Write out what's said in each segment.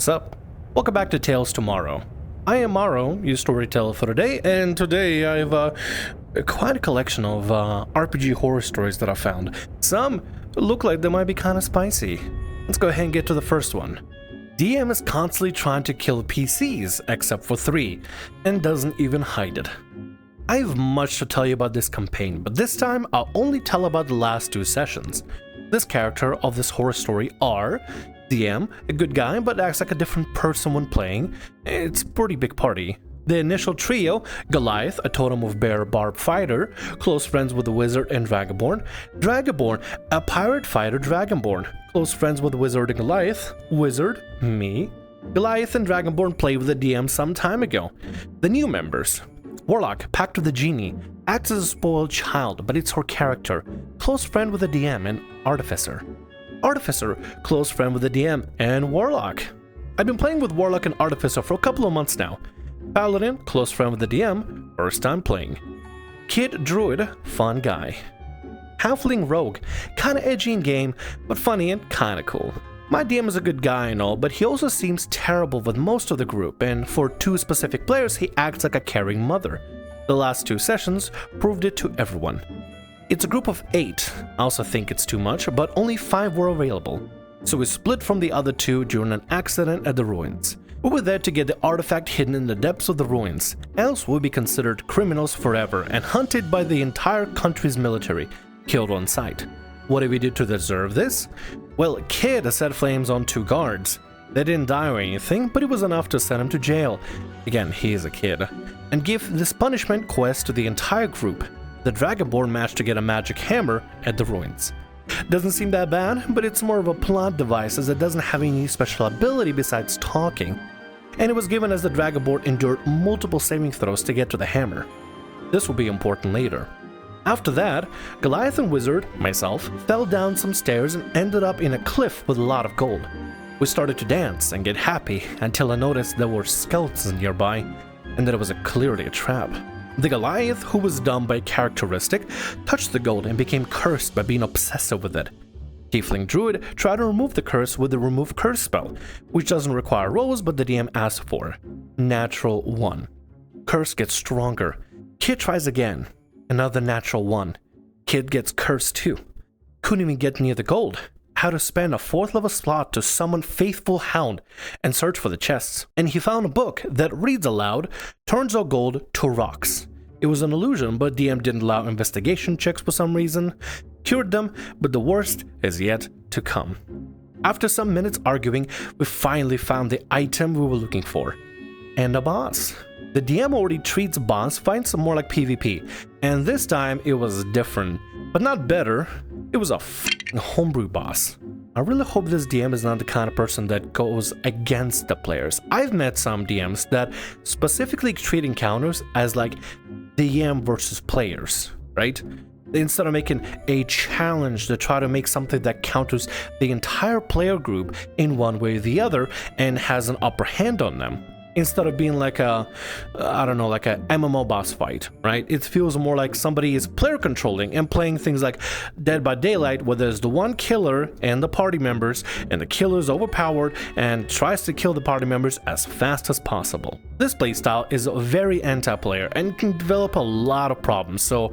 Sup? Welcome back to Tales to Morrow. I am Morrow, your storyteller for today, and today I have quite a collection of RPG horror stories that I found. Some look like they might be kind of spicy. Let's go ahead and get to the first one. DM is constantly trying to kill PCs, except for 3, and doesn't even hide it. I have much to tell you about this campaign, but this time I'll only tell about the last 2 sessions. This character of this horror story are DM, a good guy but acts like a different person when playing. It's a pretty big party. The initial trio, Goliath, a totem of bear barb fighter, close friends with the wizard and Dragonborn. Dragonborn, a pirate fighter Dragonborn, close friends with the wizard and Goliath. Wizard, me. Goliath and Dragonborn played with the DM some time ago. The new members. Warlock, Pact of the Genie, acts as a spoiled child, but it's her character. Close friend with the DM and Artificer. Artificer, close friend with the DM and Warlock. I've been playing with Warlock and Artificer for a couple of months now. Paladin, close friend with the DM, first time playing. Kid Druid, fun guy. Halfling Rogue, kinda edgy in game, but funny and kinda cool. My DM is a good guy and all, but he also seems terrible with most of the group, and for 2 specific players he acts like a caring mother. The last 2 sessions proved it to everyone. It's a group of 8, I also think it's too much, but only 5 were available. So we split from the other 2 during an accident at the ruins. We were there to get the artifact hidden in the depths of the ruins, else we'd be considered criminals forever and hunted by the entire country's military, killed on sight. What did we do to deserve this? Well, Kid set flames on 2 guards. They didn't die or anything, but it was enough to send him to jail. Again, he is a kid. And give this punishment quest to the entire group. The Dragonborn managed to get a magic hammer at the ruins. Doesn't seem that bad, but it's more of a plot device as it doesn't have any special ability besides talking. And it was given as the Dragonborn endured multiple saving throws to get to the hammer. This will be important later. After that, Goliath and Wizard, myself, fell down some stairs and ended up in a cliff with a lot of gold. We started to dance and get happy until I noticed there were skeletons nearby and that it was clearly a trap. The Goliath, who was dumb by characteristic, touched the gold and became cursed by being obsessive with it. Tiefling Druid tried to remove the curse with the Remove Curse spell, which doesn't require rolls but the DM asked for. Natural 1. Curse gets stronger. Kid tries again. Another natural 1. Kid gets cursed too. Couldn't even get near the gold. Had to spend a 4th level slot to summon Faithful Hound and search for the chests. And he found a book that reads aloud, turns our gold to rocks. It was an illusion, but DM didn't allow investigation checks for some reason. Cured them, but the worst is yet to come. After some minutes arguing, we finally found the item we were looking for. And a boss. The DM already treats boss fights more like PvP, and this time it was different, but not better. It was a f***ing homebrew boss. I really hope this DM is not the kind of person that goes against the players. I've met some DMs that specifically treat encounters as like DM versus players, right? Instead of making a challenge to try to make something that counters the entire player group in one way or the other and has an upper hand on them. Instead of being like a MMO boss fight, right? It feels more like somebody is player controlling and playing things like Dead by Daylight, where there's the one killer and the party members, and the killer is overpowered and tries to kill the party members as fast as possible. This playstyle is very anti-player and can develop a lot of problems, so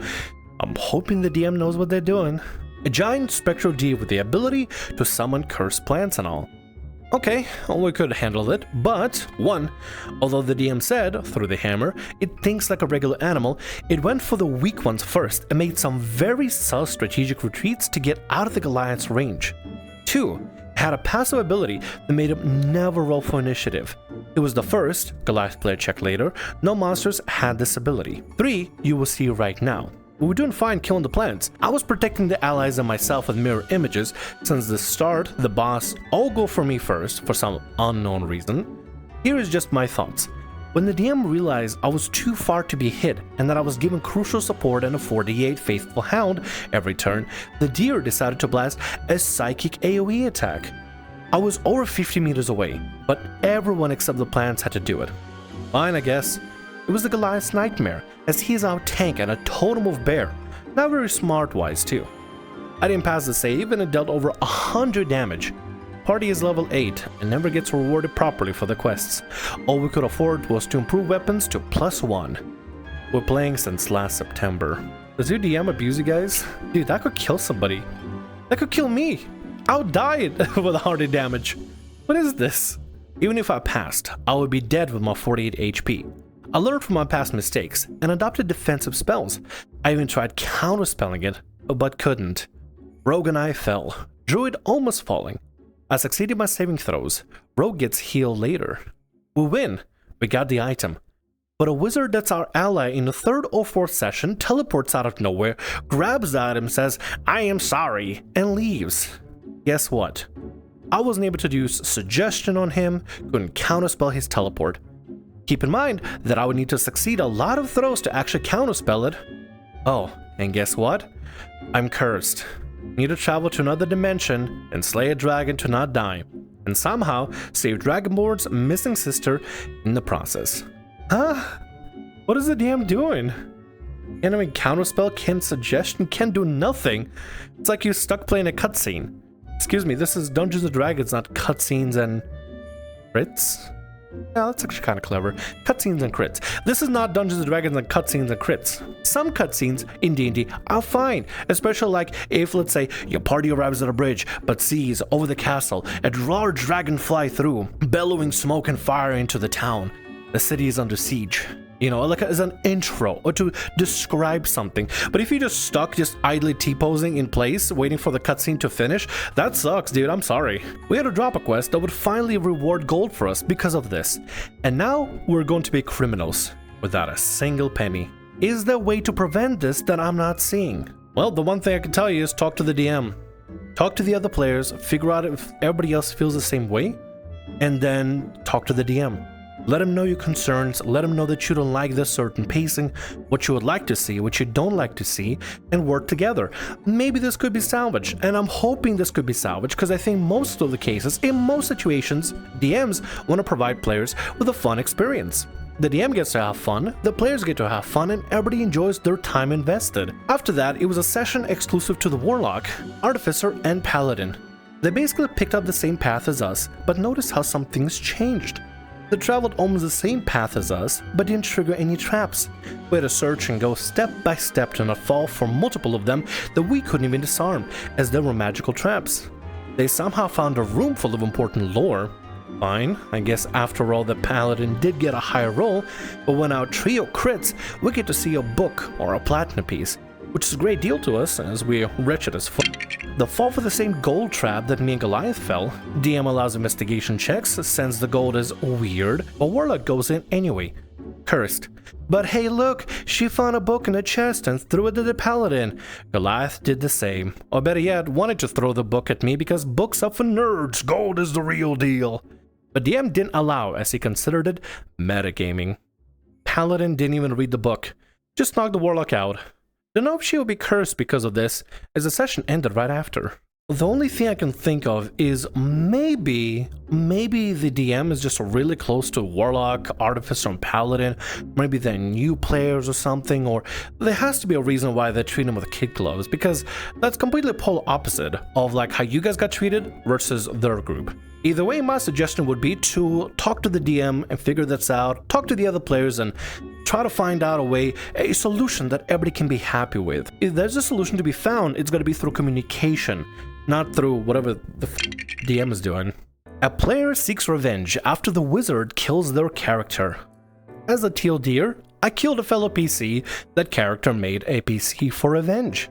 I'm hoping the DM knows what they're doing. A giant spectral deer with the ability to summon cursed plants and all. Okay, we could handle it, but 1. Although the DM said, through the hammer, it thinks like a regular animal, it went for the weak ones first and made some very subtle strategic retreats to get out of the Goliath's range. 2. Had a passive ability that made him never roll for initiative. It was the first, Goliath player check later, no monsters had this ability. 3. You will see right now. We were doing fine killing the plants. I was protecting the allies and myself with mirror images. Since the start, the boss all go for me first for some unknown reason. Here is just my thoughts. When the DM realized I was too far to be hit and that I was given crucial support and a 4d8 Faithful Hound every turn, the deer decided to blast a psychic AoE attack. I was over 50 meters away, but everyone except the plants had to do it. Fine, I guess. It was the Goliath's nightmare, as he is our tank and a totem of bear. Not very smart-wise too. I didn't pass the save and it dealt over 100 damage. party is level 8 and never gets rewarded properly for the quests. All we could afford was to improve weapons to +1. We're playing since last September. Does your DM abuse you guys? Dude, that could kill somebody. That could kill me. I'll die with hearty damage. What is this? Even if I passed, I would be dead with my 48 HP. I learned from my past mistakes and adopted defensive spells. I even tried counterspelling it, but couldn't. Rogue and I fell. Druid almost falling. I succeeded my saving throws. Rogue gets healed later. We win. We got the item. But a wizard that's our ally in the 3rd or 4th session teleports out of nowhere, grabs the item, says, "I am sorry," and leaves. Guess what? I wasn't able to use suggestion on him, couldn't counterspell his teleport. Keep in mind that I would need to succeed a lot of throws to actually counterspell it. Oh, and guess what? I'm cursed. Need to travel to another dimension and slay a dragon to not die, and somehow save Dragonborn's missing sister in the process. Huh? What is the DM doing? Can't even counterspell, can't suggestion, can't do nothing. It's like you're stuck playing a cutscene. Excuse me, this is Dungeons & Dragons, not cutscenes and crits? Yeah, that's actually kind of clever. Cutscenes and crits. This is not Dungeons & Dragons and cutscenes and crits. Some cutscenes in D&D are fine, especially like if, let's say, your party arrives at a bridge but sees over the castle a large dragon fly through, bellowing smoke and fire into the town. The city is under siege. You know, like as an intro or to describe something. But if you're just stuck, just idly T-posing in place, waiting for the cutscene to finish, that sucks, dude. I'm sorry. We had to drop a quest that would finally reward gold for us because of this. And now we're going to be criminals without a single penny. Is there a way to prevent this that I'm not seeing? Well, the one thing I can tell you is talk to the DM. Talk to the other players, figure out if everybody else feels the same way, and then talk to the DM. Let him know your concerns, let him know that you don't like this certain pacing, what you would like to see, what you don't like to see, and work together. Maybe this could be salvaged, and I'm hoping this could be salvaged because I think most of the cases, in most situations, DMs want to provide players with a fun experience. The DM gets to have fun, the players get to have fun, and everybody enjoys their time invested. After that, it was a session exclusive to the Warlock, Artificer, and Paladin. They basically picked up the same path as us, but notice how some things changed. They traveled almost the same path as us, but didn't trigger any traps. We had to search and go step by step to not fall for multiple of them that we couldn't even disarm, as there were magical traps. They somehow found a room full of important lore. Fine, I guess after all the Paladin did get a higher roll, but when our trio crits, we get to see a book or a platinum piece, which is a great deal to us as we're wretched as fuck. They fall for the same gold trap that me and Goliath fell. DM allows investigation checks since the gold is weird, but Warlock goes in anyway. Cursed. But hey look, she found a book in a chest and threw it at the Paladin. Goliath did the same, or better yet, wanted to throw the book at me because books are for nerds, gold is the real deal. But DM didn't allow as he considered it metagaming. Paladin didn't even read the book, just knocked the Warlock out. Don't know if she will be cursed because of this, as the session ended right after. The only thing I can think of is maybe the DM is just really close to Warlock, Artificer, and Paladin. Maybe they're new players or something, or there has to be a reason why they treat them with kid gloves, because that's completely polar opposite of like how you guys got treated versus their group. Either way, my suggestion would be to talk to the DM and figure this out, talk to the other players and try to find out a solution that everybody can be happy with. If there's a solution to be found, it's going to be through communication, not through whatever the DM is doing. A player seeks revenge after the wizard kills their character. As a teal deer, I killed a fellow PC. That character made a PC for revenge.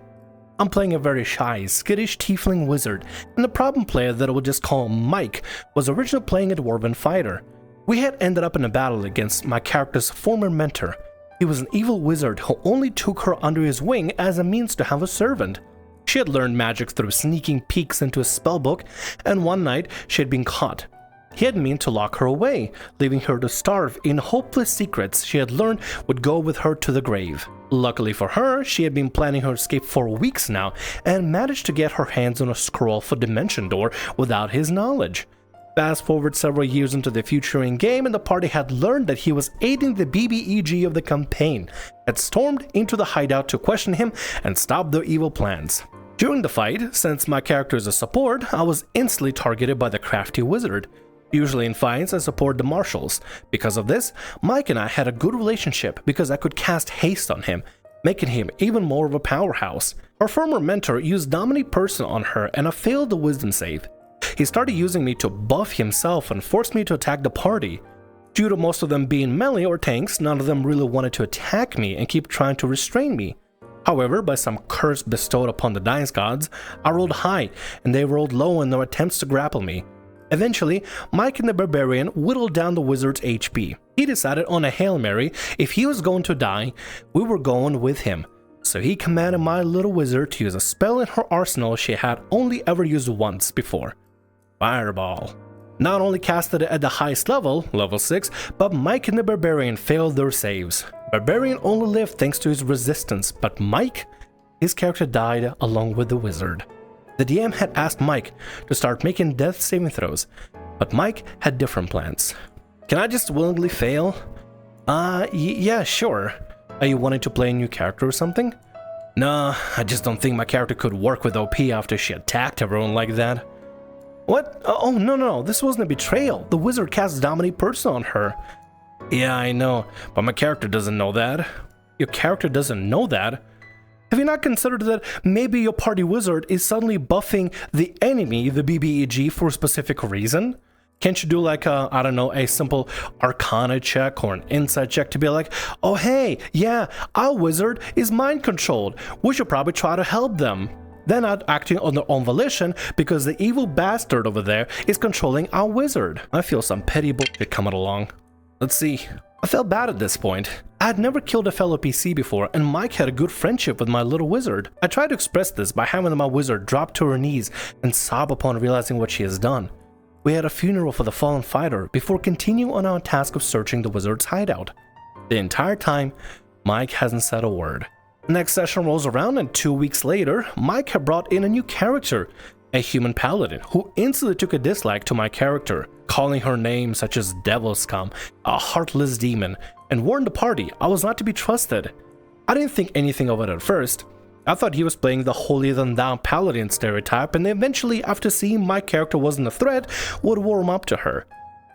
I'm playing a very shy, skittish tiefling wizard, and the problem player that I would just call Mike was originally playing a dwarven fighter. We had ended up in a battle against my character's former mentor. He was an evil wizard who only took her under his wing as a means to have a servant. She had learned magic through sneaking peeks into his spellbook, and one night she had been caught. He had meant to lock her away, leaving her to starve in hopeless secrets she had learned would go with her to the grave. Luckily for her, she had been planning her escape for weeks now, and managed to get her hands on a scroll for Dimension Door without his knowledge. Fast forward several years into the future in-game, and the party had learned that he was aiding the BBEG of the campaign, had stormed into the hideout to question him and stop their evil plans. During the fight, since my character is a support, I was instantly targeted by the crafty wizard. Usually in fights, I support the marshals. Because of this, Mike and I had a good relationship because I could cast haste on him, making him even more of a powerhouse. Our former mentor used Dominate Person on her and I failed the wisdom save. He started using me to buff himself and forced me to attack the party. Due to most of them being melee or tanks, none of them really wanted to attack me and keep trying to restrain me. However, by some curse bestowed upon the dice gods, I rolled high and they rolled low in their attempts to grapple me. Eventually, Mike and the Barbarian whittled down the wizard's HP. He decided on a Hail Mary, if he was going to die, we were going with him. So he commanded my little wizard to use a spell in her arsenal she had only ever used once before. Fireball. Not only casted it at the highest level, level 6, but Mike and the Barbarian failed their saves. Barbarian only lived thanks to his resistance, but Mike, his character died along with the wizard. The DM had asked Mike to start making death saving throws, but Mike had different plans. Can I just willingly fail? Yeah, sure. Are you wanting to play a new character or something? Nah, I just don't think my character could work with OP after she attacked everyone like that. What? Oh, no, this wasn't a betrayal. The wizard cast Dominate Person on her. Yeah, I know, but my character doesn't know that. Your character doesn't know that? Have you not considered that maybe your party wizard is suddenly buffing the enemy, the BBEG, for a specific reason? Can't you do like a, I don't know, a simple Arcana check or an Insight check to be like, oh hey, yeah, our wizard is mind controlled. We should probably try to help them. They're not acting on their own volition because the evil bastard over there is controlling our wizard. I feel some petty bullshit coming along. Let's see. I felt bad at this point. I had never killed a fellow PC before and Mike had a good friendship with my little wizard. I tried to express this by having my wizard drop to her knees and sob upon realizing what she has done. We had a funeral for the fallen fighter before continuing on our task of searching the wizard's hideout. The entire time, Mike hasn't said a word. Next session rolls around and 2 weeks later, Mike had brought in a new character, a human paladin, who instantly took a dislike to my character, calling her names such as Devil Scum, a heartless demon, and warned the party I was not to be trusted. I didn't think anything of it at first. I thought he was playing the holier-than-thou paladin stereotype, and eventually, after seeing my character wasn't a threat, would warm up to her.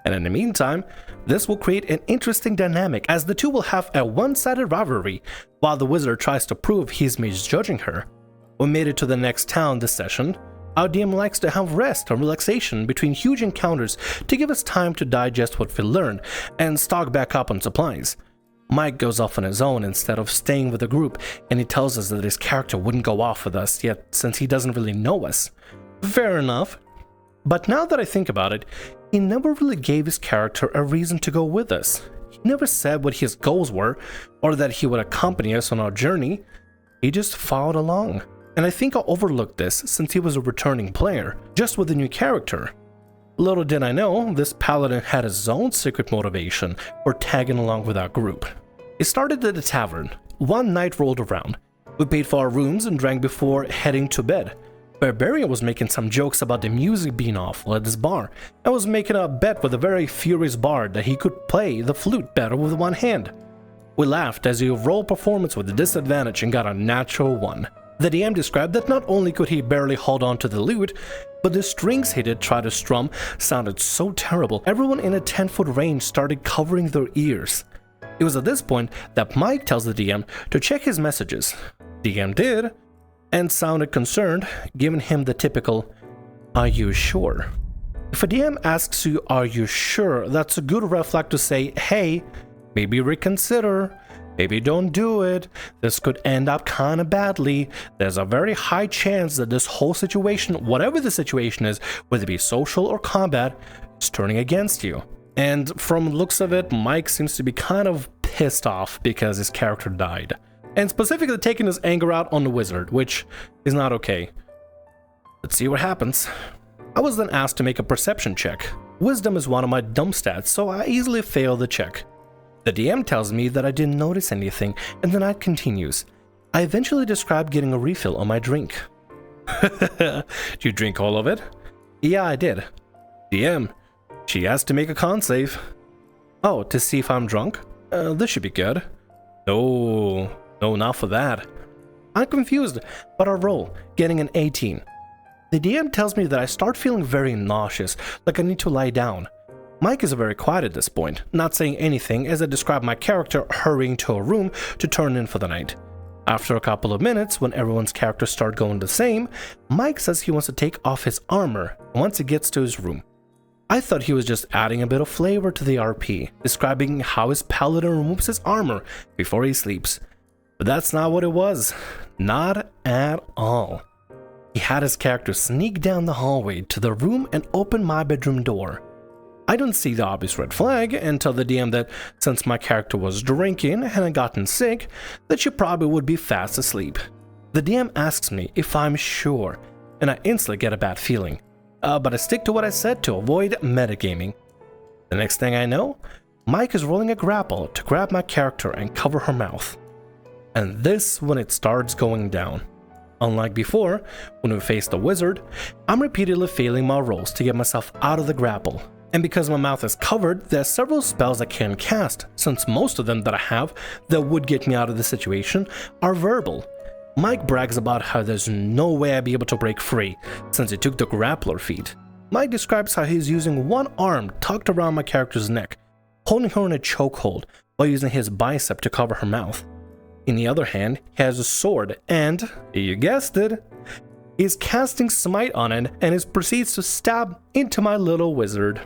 And in the meantime, this will create an interesting dynamic as the two will have a one-sided rivalry, while the wizard tries to prove he's misjudging her. We made it to the next town this session. Our DM likes to have rest and relaxation between huge encounters to give us time to digest what we learned and stock back up on supplies. Mike goes off on his own instead of staying with the group, and he tells us that his character wouldn't go off with us yet since he doesn't really know us. Fair enough. But now that I think about it, he never really gave his character a reason to go with us. He never said what his goals were or that he would accompany us on our journey. He just followed along. And I think I overlooked this since he was a returning player, just with a new character. Little did I know, this paladin had his own secret motivation for tagging along with our group. It started at the tavern. One night rolled around. We paid for our rooms and drank before heading to bed. Barbarian was making some jokes about the music being awful at this bar, and was making a bet with a very furious bard that he could play the flute better with one hand. We laughed as he rolled performance with a disadvantage and got a natural 1. The DM described that not only could he barely hold on to the lute, but the strings he did try to strum sounded so terrible, everyone in a 10-foot range started covering their ears. It was at this point that Mike tells the DM to check his messages. DM did, and sounded concerned, giving him the typical, "Are you sure?" If a DM asks you, "Are you sure?" that's a good red flag to say, "Hey, maybe reconsider. Maybe don't do it. This could end up kinda badly. There's a very high chance that this whole situation, whatever the situation is, whether it be social or combat, is turning against you." And from the looks of it, Mike seems to be kind of pissed off because his character died. And specifically taking his anger out on the wizard, which is not okay. Let's see what happens. I was then asked to make a perception check. Wisdom is one of my dumb stats, so I easily failed the check. The DM tells me that I didn't notice anything, and the night continues. I eventually describe getting a refill on my drink. Did you drink all of it? Yeah, I did. DM, she asked to make a con save. Oh, to see if I'm drunk? This should be good. No, not for that. I'm confused about our roll, getting an 18. The DM tells me that I start feeling very nauseous, like I need to lie down. Mike is very quiet at this point, not saying anything as I describe my character hurrying to a room to turn in for the night. After a couple of minutes, when everyone's characters start going the same, Mike says he wants to take off his armor once he gets to his room. I thought he was just adding a bit of flavor to the RP, describing how his paladin removes his armor before he sleeps. But that's not what it was. Not at all. He had his character sneak down the hallway to the room and open my bedroom door. I don't see the obvious red flag and tell the DM that since my character was drinking and had gotten sick, that she probably would be fast asleep. The DM asks me if I'm sure, and I instantly get a bad feeling. But I stick to what I said to avoid metagaming. The next thing I know, Mike is rolling a grapple to grab my character and cover her mouth. And this when it starts going down. Unlike before, when we faced the wizard, I'm repeatedly failing my rolls to get myself out of the grapple. And because my mouth is covered, there are several spells I can cast, since most of them that I have that would get me out of the situation are verbal. Mike brags about how there's no way I'd be able to break free, since he took the grappler feat. Mike describes how he's using one arm tucked around my character's neck, holding her in a chokehold while using his bicep to cover her mouth. In the other hand, he has a sword and, you guessed it, he's casting smite on it and he proceeds to stab into my little wizard.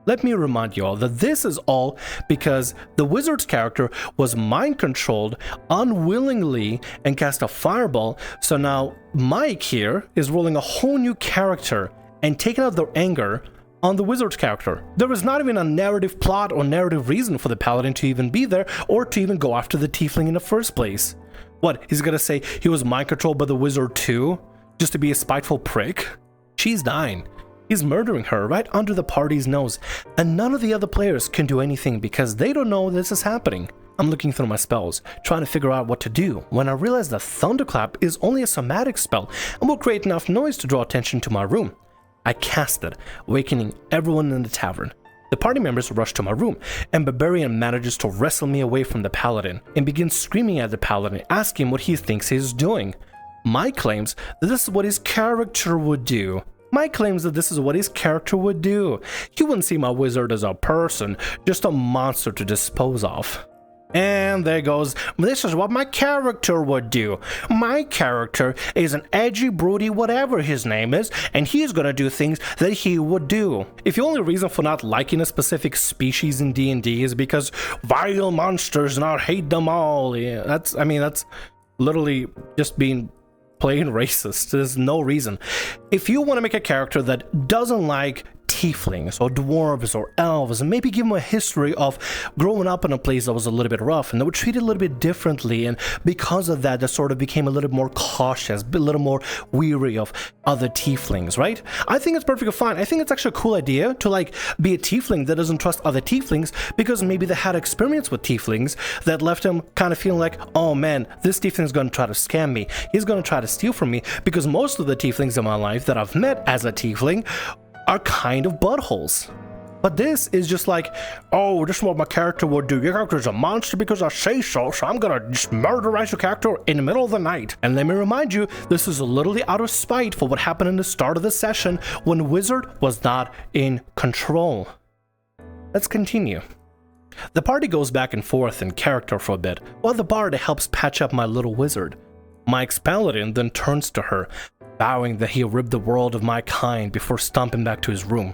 Let me remind you all that this is all because the wizard's character was mind-controlled unwillingly and cast a fireball, so now Mike here is rolling a whole new character and taking out their anger on the wizard's character. There is not even a narrative plot or narrative reason for the paladin to even be there or to even go after the tiefling in the first place. What, he's gonna say he was mind-controlled by the wizard too? Just to be a spiteful prick? She's dying. He's murdering her right under the party's nose, and none of the other players can do anything because they don't know this is happening. I'm looking through my spells, trying to figure out what to do, when I realize that Thunderclap is only a somatic spell and will create enough noise to draw attention to my room. I cast it, awakening everyone in the tavern. The party members rush to my room, and Barbarian manages to wrestle me away from the paladin and begins screaming at the paladin, asking what he thinks he's doing. Mike claims that this is what his character would do. Mike claims that this is what his character would do. He wouldn't see my wizard as a person, just a monster to dispose of. And there goes, this is what my character would do. My character is an edgy, broody, whatever his name is, and he's gonna do things that he would do. If your only reason for not liking a specific species in D&D is because vile monsters and I hate them all, yeah, that's literally just being plain racist. There's no reason. If you want to make a character that doesn't like tieflings or dwarves or elves, and maybe give them a history of growing up in a place that was a little bit rough and they were treated a little bit differently, and because of that they sort of became a little more cautious, a little more weary of other tieflings, right? I think it's perfectly fine. I think it's actually a cool idea to like be a tiefling that doesn't trust other tieflings because maybe they had experience with tieflings that left them kind of feeling like, oh man, this tiefling is going to try to scam me, he's going to try to steal from me, because most of the tieflings in my life that I've met as a tiefling are kind of buttholes. But this is just like, oh, this is what my character would do. Your character is a monster because I say so, so I'm gonna just murderize your character in the middle of the night. And let me remind you, this is literally out of spite for what happened in the start of the session when Wizard was not in control. Let's continue. The party goes back and forth in character for a bit, while the bard helps patch up my little wizard. Mike's paladin then turns to her, vowing that he'll rid the world of my kind before stomping back to his room.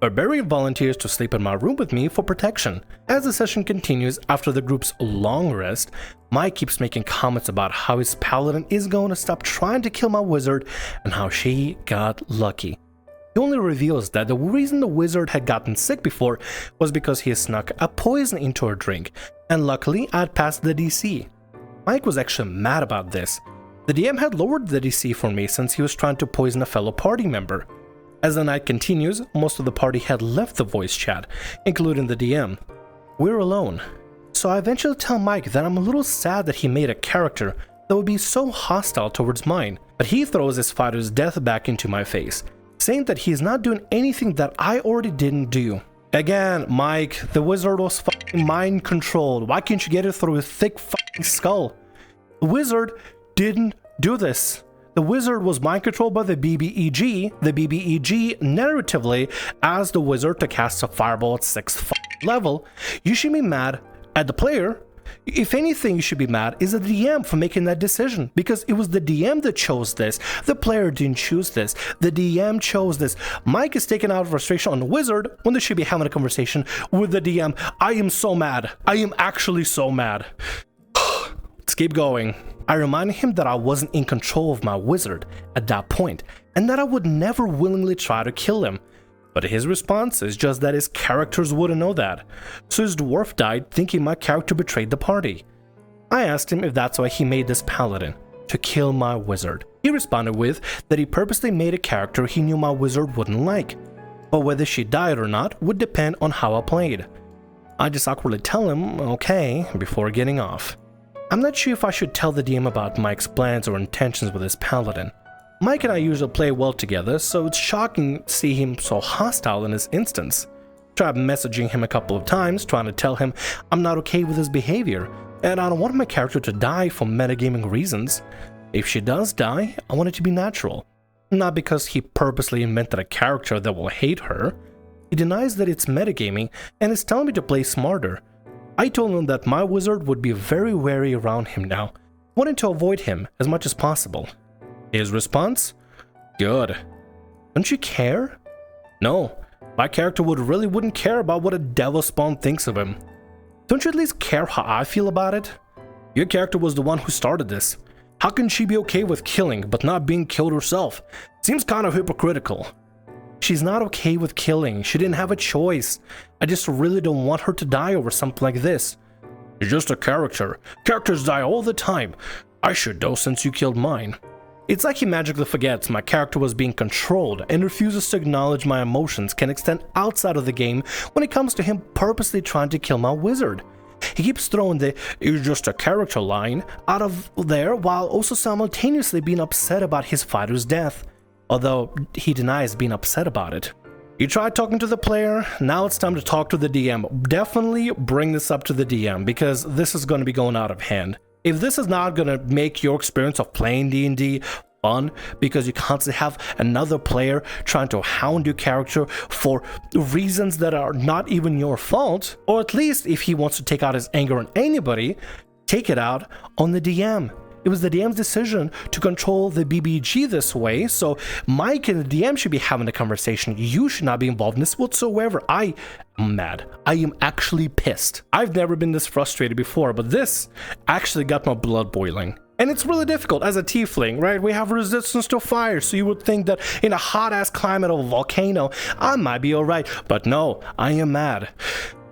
Barbarian volunteers to sleep in my room with me for protection. As the session continues after the group's long rest, Mike keeps making comments about how his paladin is going to stop trying to kill my wizard and how she got lucky. He only reveals that the reason the wizard had gotten sick before was because he snuck a poison into her drink, and luckily I'd passed the DC. Mike was actually mad about this. The DM had lowered the DC for me since he was trying to poison a fellow party member. As the night continues, most of the party had left the voice chat, including the DM. We're alone. So I eventually tell Mike that I'm a little sad that he made a character that would be so hostile towards mine, but he throws his fighter's death back into my face, saying that he's not doing anything that I already didn't do. Again, Mike, the wizard was fucking mind controlled. Why can't you get it through his thick fucking skull? The wizard didn't do this. The wizard was mind-controlled by the BBEG. The BBEG narratively asked the wizard to cast a fireball at 6th level. You should be mad at the player. If anything, you should be mad is the DM for making that decision, because it was the DM that chose this. The player didn't choose this. The DM chose this. Mike is taking out of frustration on the wizard when they should be having a conversation with the DM. I am so mad. I am actually so mad. Let's keep going. I reminded him that I wasn't in control of my wizard at that point, and that I would never willingly try to kill him. But his response is just that his characters wouldn't know that, so his dwarf died thinking my character betrayed the party. I asked him if that's why he made this paladin, to kill my wizard. He responded with that he purposely made a character he knew my wizard wouldn't like, but whether she died or not would depend on how I played. I just awkwardly tell him, okay, before getting off. I'm not sure if I should tell the DM about Mike's plans or intentions with his paladin. Mike and I usually play well together, so it's shocking to see him so hostile in this instance. Tried messaging him a couple of times, trying to tell him I'm not okay with his behavior, and I don't want my character to die for metagaming reasons. If she does die, I want it to be natural. Not because he purposely invented a character that will hate her. He denies that it's metagaming and is telling me to play smarter. I told him that my wizard would be very wary around him now, wanting to avoid him as much as possible. His response? Good. Don't you care? No, my character wouldn't care about what a devil spawn thinks of him. Don't you at least care how I feel about it? Your character was the one who started this. How can she be okay with killing but not being killed herself? Seems kind of hypocritical. She's not okay with killing. She didn't have a choice. I just really don't want her to die over something like this. You're just a character. Characters die all the time. I should know since you killed mine. It's like he magically forgets my character was being controlled and refuses to acknowledge my emotions can extend outside of the game when it comes to him purposely trying to kill my wizard. He keeps throwing the "you're just a character" line out of there while also simultaneously being upset about his fighter's death, although he denies being upset about it. You tried talking to the player, now it's time to talk to the DM. Definitely bring this up to the DM because this is going to be going out of hand. If this is not going to make your experience of playing D&D fun because you constantly have another player trying to hound your character for reasons that are not even your fault, or at least if he wants to take out his anger on anybody, take it out on the DM. It was the DM's decision to control the BBG this way, so Mike and the DM should be having a conversation. You should not be involved in this whatsoever. I am mad. I am actually pissed. I've never been this frustrated before, but this actually got my blood boiling. And it's really difficult as a tiefling, right? We have resistance to fire, so you would think that in a hot-ass climate of a volcano, I might be alright. But no, I am mad.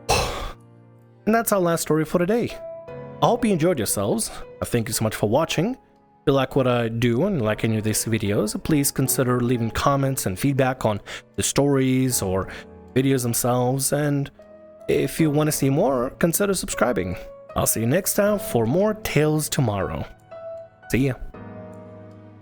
And that's our last story for today. I hope you enjoyed yourselves. Thank you so much for watching. If you like what I do and like any of these videos, please consider leaving comments and feedback on the stories or videos themselves. And if you want to see more, consider subscribing. I'll see you next time for more Tales Tomorrow. See ya.